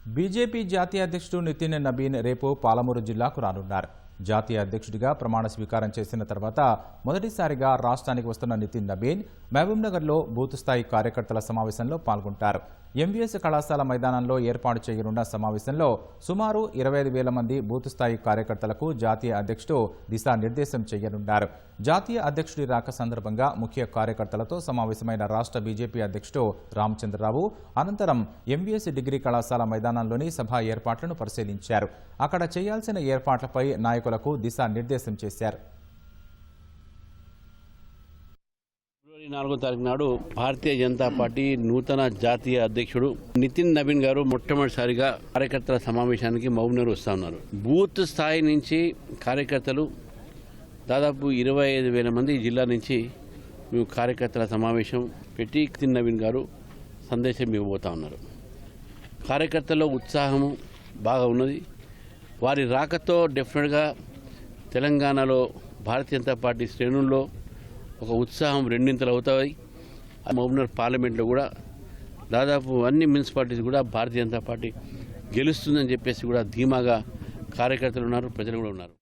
BJP జాతీయ అధ్యక్షుడు నితిన్ నబీన్ రేపు పాలమూరు జిల్లాకు రానున్నారు. జాతీయ అధ్యక్షుడిగా ప్రమాణ స్వీకారం చేసిన తర్వాత మొదటిసారిగా రాష్ట్రానికి వస్తున్న నితిన్ నబీన్ మహబూబ్నగర్లో బూత్ స్థాయి కార్యకర్తల సమావేశంలో పాల్గొంటారు. ఎంవీఎస్ కళాశాల మైదానంలో ఏర్పాటు చేయనున్న సమావేశంలో సుమారు 25,000 మంది బూత్ స్థాయి కార్యకర్తలకు జాతీయ అధ్యక్షుడు దిశానిర్దేశం చేయనున్నారు. జాతీయ అధ్యక్షుడి రాక సందర్భంగా ముఖ్య కార్యకర్తలతో సమావేశమైన రాష్ట్ర బీజేపీ అధ్యక్షుడు రామచంద్రరావు అనంతరం ఎంవీఎస్ డిగ్రీ కళాశాల మైదానంలోని సభ ఏర్పాట్లను పరిశీలించారు. అక్కడ చేయాల్సిన ఏర్పాట్లపై నాయకులకు దిశానిర్దేశం చేశారు. ఫిబ్రవరి 4వ తారీఖు నాడు భారతీయ జనతా పార్టీ నూతన జాతీయ అధ్యక్షుడు నితిన్ నబీన్ గారు మొట్టమొదటిసారిగా కార్యకర్తల సమావేశానికి మహబూబ్నగర్ వస్తా ఉన్నారు. బూత్ స్థాయి నుంచి కార్యకర్తలు దాదాపు 25,000 మంది జిల్లా నుంచి మేము కార్యకర్తల సమావేశం పెట్టి నితిన్ నబీన్ గారు సందేశం ఇవ్వబోతా ఉన్నారు. కార్యకర్తల్లో ఉత్సాహము బాగా ఉన్నది. వారి రాకతో డెఫినెట్గా తెలంగాణలో భారతీయ జనతా పార్టీ శ్రేణుల్లో ఒక ఉత్సాహం రెండింతలు అవుతాయి. మహబూబ్నగర్ పార్లమెంట్లో కూడా దాదాపు అన్ని మున్సిపాలిటీస్ కూడా భారతీయ జనతా పార్టీ గెలుస్తుందని చెప్పేసి కూడా ధీమాగా కార్యకర్తలు ఉన్నారు, ప్రజలు కూడా ఉన్నారు.